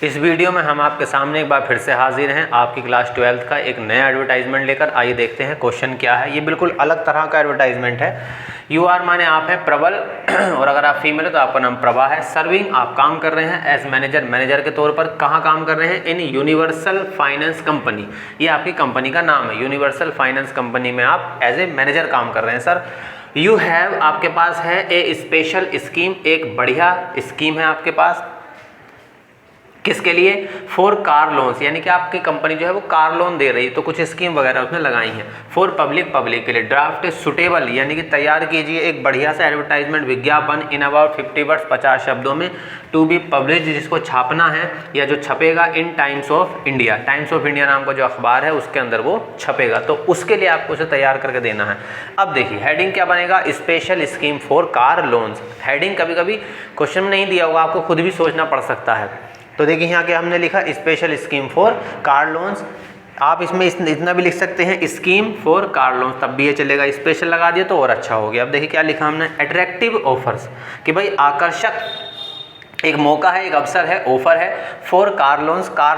इस वीडियो में हम आपके सामने एक बार फिर से हाजिर हैं आपकी क्लास 12th का एक नया एडवर्टाइजमेंट लेकर। आइए देखते हैं क्वेश्चन क्या है। ये बिल्कुल अलग तरह का एडवर्टाइजमेंट है। यू आर माने आप हैं प्रबल और अगर आप फीमेल है तो आपका नाम प्रभा है। सर्विंग आप काम कर रहे हैं एज मैनेजर के तौर पर। कहाँ काम कर रहे हैं? इन यूनिवर्सल फाइनेंस कंपनी, ये आपकी कंपनी का नाम है। यूनिवर्सल फाइनेंस कंपनी में आप एज ए मैनेजर काम कर रहे हैं। सर यू हैव, आपके पास है ए स्पेशल स्कीम, एक बढ़िया स्कीम है आपके पास। किसके लिए? फॉर कार लोन्स, यानी कि आपकी कंपनी जो है वो कार लोन दे रही है, तो कुछ स्कीम वगैरह उसमें लगाई हैं। फॉर पब्लिक के लिए। ड्राफ्ट सुटेबल, यानी कि तैयार कीजिए एक बढ़िया सा एडवर्टाइजमेंट विज्ञापन इन अबाउट 50 वर्ड्स, 50 शब्दों में, टू बी पब्लिश, जिसको छापना है या जो छपेगा in Times of India. Times of India नाम का जो अखबार है उसके अंदर वो छपेगा, तो उसके लिए आपको उसे तैयार करके देना है। अब देखिए हेडिंग क्या बनेगा? Special scheme for car loans. Heading कभी कभी क्वेश्चन में नहीं दिया होगा, आपको खुद भी सोचना पड़ सकता है। तो देखिए यहाँ क्या हमने लिखा, special scheme for car loans. आप इसमें इतना भी लिख सकते हैं स्कीम फॉर कार लोन्स, तब भी ये चलेगा। स्पेशल लगा दिया तो और अच्छा हो गया। अब देखिए क्या लिखा हमने, अट्रैक्टिव ऑफर्स, कि भाई आकर्षक एक मौका है, एक अवसर है, ऑफर है। फॉर कार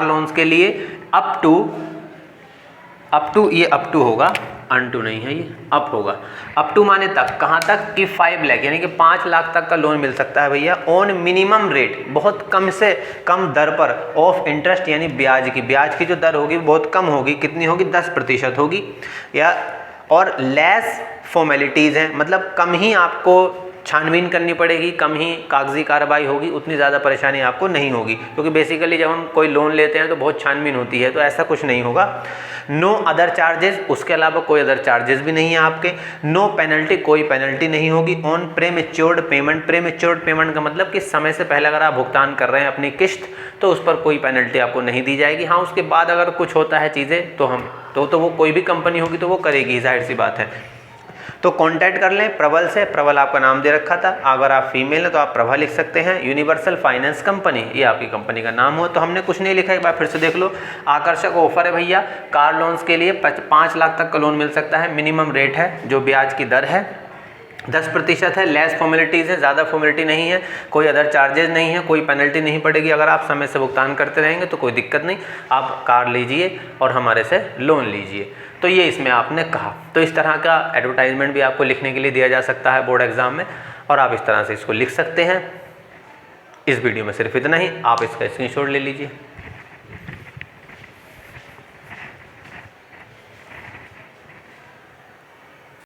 लोन्स के लिए अप टू, ये अप टू होगा, अनटू नहीं है, ये अप होगा। अप टू माने तक, कहाँ तक? कि 5 लाख, यानी कि 5 लाख तक का लोन मिल सकता है भैया। ऑन मिनिमम रेट, बहुत कम से कम दर पर, ऑफ इंटरेस्ट, यानी ब्याज की जो दर होगी बहुत कम होगी। कितनी होगी? 10% होगी। या और लेस फॉर्मेलिटीज़ हैं, मतलब कम ही आपको छानबीन करनी पड़ेगी, कम ही कागजी कार्रवाई होगी, उतनी ज़्यादा परेशानी आपको नहीं होगी। क्योंकि बेसिकली जब हम कोई लोन लेते हैं तो बहुत छानबीन होती है, तो ऐसा कुछ नहीं होगा। नो अदर चार्जेस, उसके अलावा कोई अदर चार्जेस भी नहीं है आपके। नो पेनल्टी, कोई पेनल्टी नहीं होगी। ऑन प्रीमेच्योर्ड पेमेंट का मतलब कि समय से पहले अगर आप भुगतान कर रहे हैं अपनी किस्त, तो उस पर कोई पेनल्टी आपको नहीं दी जाएगी। हाँ, उसके बाद अगर कुछ होता है चीज़ें तो वो कोई भी कंपनी होगी तो वो करेगी, जाहिर सी बात है। तो कांटेक्ट कर लें प्रबल से। प्रबल आपका नाम दे रखा था। अगर आप फीमेल हैं तो आप प्रभा लिख सकते हैं। यूनिवर्सल फाइनेंस कंपनी, ये आपकी कंपनी का नाम हो। तो हमने कुछ नहीं लिखा, एक बार फिर से देख लो। आकर्षक ऑफर है भैया, कार लोन्स के लिए 5 लाख तक का लोन मिल सकता है। मिनिमम रेट है, जो ब्याज की दर है 10% है। लेस फॉर्मेलिटीज़ है, ज़्यादा फॉर्मेलिटी नहीं है। कोई अदर चार्जेज नहीं है, कोई पेनल्टी नहीं पड़ेगी। अगर आप समय से भुगतान करते रहेंगे तो कोई दिक्कत नहीं, आप कार लीजिए और हमारे से लोन लीजिए। तो ये इसमें आपने कहा। तो इस तरह का एडवर्टाइजमेंट भी आपको लिखने के लिए दिया जा सकता है बोर्ड एग्जाम में, और आप इस तरह से इसको लिख सकते हैं। इस वीडियो में सिर्फ इतना ही, आप इसका स्क्रीनशॉट ले लीजिए।